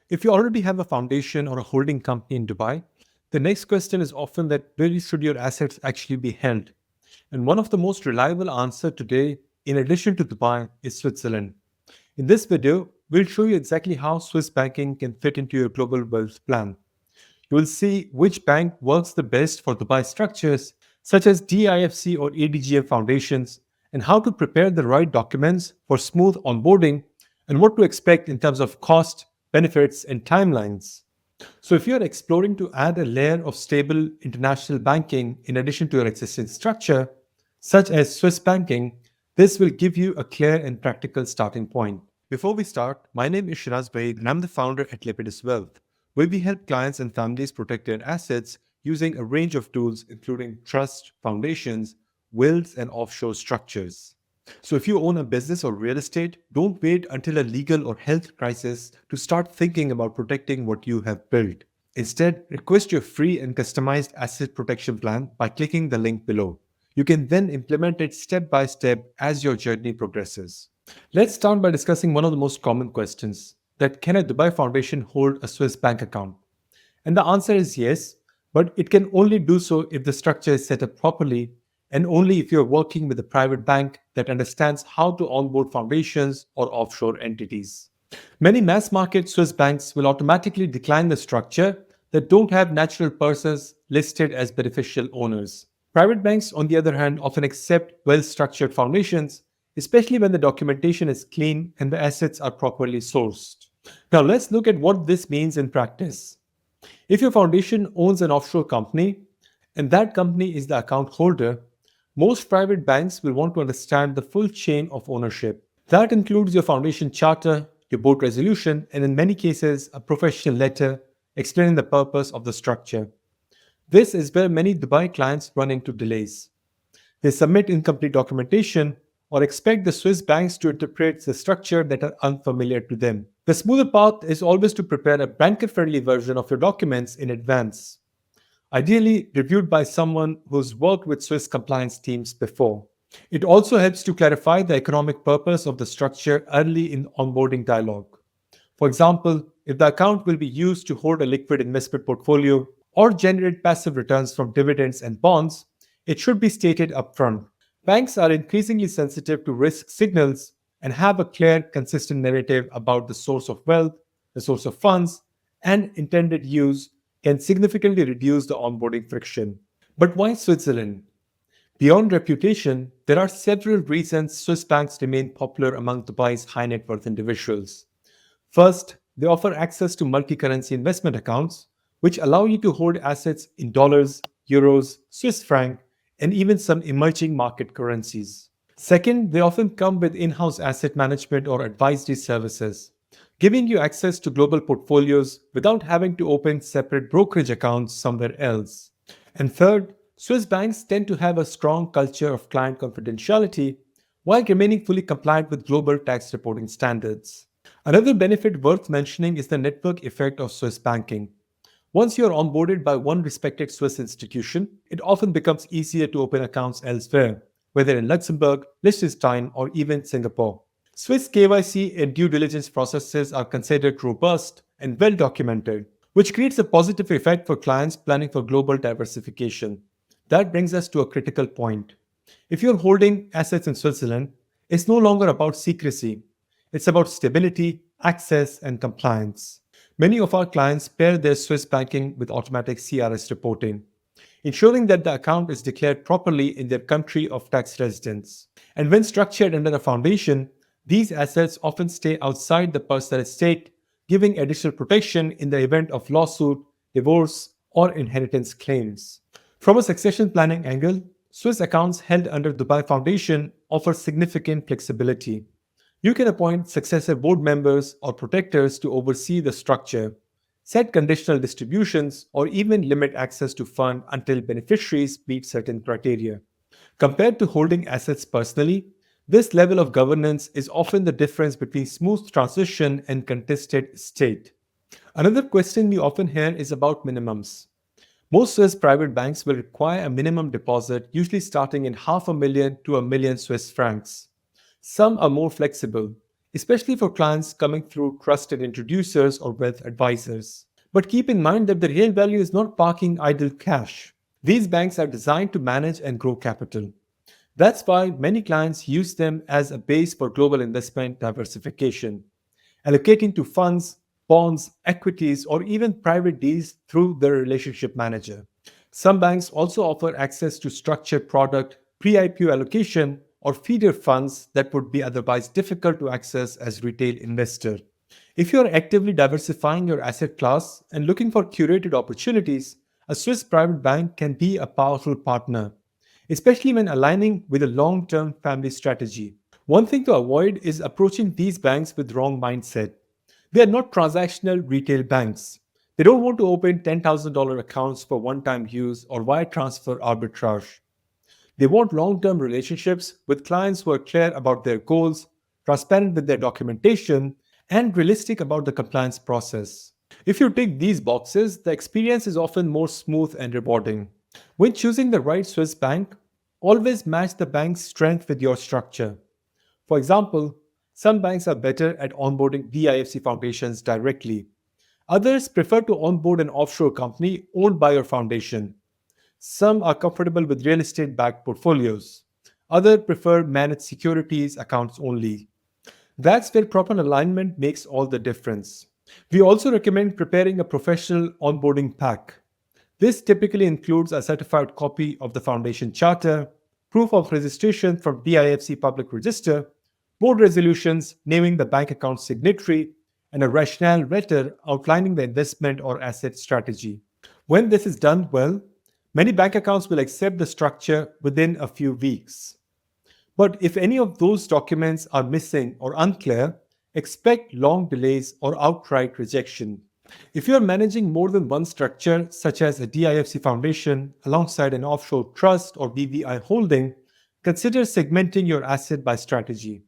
If you already have a foundation or a holding company in Dubai, the next question is often that where should your assets actually be held? And one of the most reliable answer today, in addition to Dubai, is Switzerland. In this video, we'll show you exactly how Swiss banking can fit into your global wealth plan. You will see which bank works the best for Dubai structures, such as DIFC or ADGM foundations, and how to prepare the right documents for smooth onboarding, and what to expect in terms of cost, benefits, and timelines. So, if you're exploring to add a layer of stable international banking in addition to your existing structure, such as Swiss banking, this will give you a clear and practical starting point. Before we start, my name is Shiraz Baid and I'm the founder at Lepidus Wealth, where we help clients and families protect their assets using a range of tools including trust, foundations, wills, and offshore structures. So, if you own a business or real estate, don't wait until a legal or health crisis to start thinking about protecting what you have built. Instead, request your free and customized asset protection plan by clicking the link below. You can then implement it step by step as your journey progresses. Let's start by discussing one of the most common questions, that can a Dubai foundation hold a Swiss bank account? And the answer is yes, but it can only do so if the structure is set up properly and only if you're working with a private bank that understands how to onboard foundations or offshore entities. Many mass market Swiss banks will automatically decline the structure that don't have natural persons listed as beneficial owners. Private banks, on the other hand, often accept well structured foundations, especially when the documentation is clean and the assets are properly sourced. Now, let's look at what this means in practice. If your foundation owns an offshore company and that company is the account holder, most private banks will want to understand the full chain of ownership. That includes your foundation charter, your board resolution, and in many cases, a professional letter explaining the purpose of the structure. This is where many Dubai clients run into delays. They submit incomplete documentation or expect the Swiss banks to interpret the structure that are unfamiliar to them. The smoother path is always to prepare a banker-friendly version of your documents in advance, ideally reviewed by someone who's worked with Swiss compliance teams before. It also helps to clarify the economic purpose of the structure early in onboarding dialogue. For example, if the account will be used to hold a liquid investment portfolio or generate passive returns from dividends and bonds, it should be stated upfront. Banks are increasingly sensitive to risk signals and have a clear, consistent narrative about the source of wealth, the source of funds, and intended use can significantly reduce the onboarding friction. But why Switzerland? Beyond reputation, there are several reasons Swiss banks remain popular among Dubai's high net worth individuals. First, they offer access to multi currency investment accounts, which allow you to hold assets in dollars, euros, Swiss franc, and even some emerging market currencies. Second, they often come with in house asset management or advisory services, giving you access to global portfolios without having to open separate brokerage accounts somewhere else. And third, Swiss banks tend to have a strong culture of client confidentiality while remaining fully compliant with global tax reporting standards. Another benefit worth mentioning is the network effect of Swiss banking. Once you are onboarded by one respected Swiss institution, it often becomes easier to open accounts elsewhere, whether in Luxembourg, Liechtenstein, or even Singapore. Swiss KYC and due diligence processes are considered robust and well documented, which creates a positive effect for clients planning for global diversification. That brings us to a critical point. If you're holding assets in Switzerland, it's no longer about secrecy. It's about stability, access, and compliance. Many of our clients pair their Swiss banking with automatic CRS reporting, ensuring that the account is declared properly in their country of tax residence. And when structured under a foundation, these assets often stay outside the personal estate, giving additional protection in the event of lawsuit, divorce, or inheritance claims. From a succession planning angle, Swiss accounts held under Dubai Foundation offer significant flexibility. You can appoint successive board members or protectors to oversee the structure, set conditional distributions, or even limit access to fund until beneficiaries meet certain criteria. Compared to holding assets personally, this level of governance is often the difference between smooth transition and contested state. Another question we often hear is about minimums. Most Swiss private banks will require a minimum deposit, usually starting in half a million to a million Swiss francs. Some are more flexible, especially for clients coming through trusted introducers or wealth advisors. But keep in mind that the real value is not parking idle cash. These banks are designed to manage and grow capital. That's why many clients use them as a base for global investment diversification, allocating to funds, bonds, equities, or even private deals through their relationship manager. Some banks also offer access to structured product, pre IPO allocation, or feeder funds that would be otherwise difficult to access as retail investor. If you are actively diversifying your asset class and looking for curated opportunities, a Swiss private bank can be a powerful partner, especially when aligning with a long term family strategy. One thing to avoid is approaching these banks with wrong mindset. They are not transactional retail banks. They don't want to open $10,000 accounts for one time use or wire transfer arbitrage. They want long term relationships with clients who are clear about their goals, transparent with their documentation, and realistic about the compliance process. If you tick these boxes, the experience is often more smooth and rewarding. When choosing the right Swiss bank, always match the bank's strength with your structure. For example, some banks are better at onboarding DIFC foundations directly. Others prefer to onboard an offshore company owned by your foundation. Some are comfortable with real estate backed portfolios. Others prefer managed securities accounts only. That's where proper alignment makes all the difference. We also recommend preparing a professional onboarding pack. This typically includes a certified copy of the foundation charter, proof of registration from DIFC Public Register, board resolutions naming the bank account signatory, and a rationale letter outlining the investment or asset strategy. When this is done well, many bank accounts will accept the structure within a few weeks. But if any of those documents are missing or unclear, expect long delays or outright rejection. If you are managing more than one structure, such as a DIFC foundation alongside an offshore trust or BVI holding, consider segmenting your asset by strategy.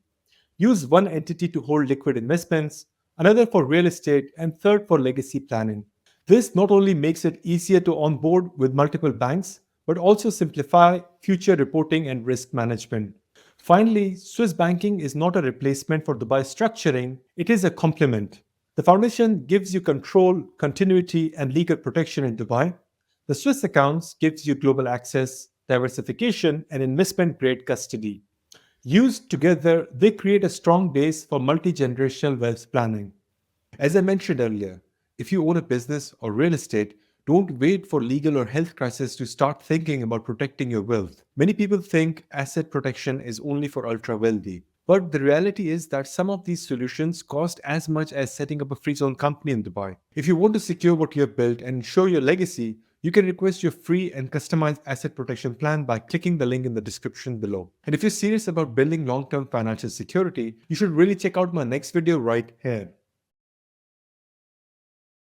Use one entity to hold liquid investments, another for real estate, and third for legacy planning. This not only makes it easier to onboard with multiple banks, but also simplify future reporting and risk management. Finally, Swiss banking is not a replacement for Dubai structuring, it is a complement. The foundation gives you control, continuity, and legal protection in Dubai. The Swiss accounts gives you global access, diversification, and investment-grade custody. Used together, they create a strong base for multi-generational wealth planning. As I mentioned earlier, if you own a business or real estate, don't wait for legal or health crisis to start thinking about protecting your wealth. Many people think asset protection is only for ultra wealthy. But the reality is that some of these solutions cost as much as setting up a free zone company in Dubai. If you want to secure what you have built and ensure your legacy, you can request your free and customized asset protection plan by clicking the link in the description below. And if you're serious about building long-term financial security, you should really check out my next video right here.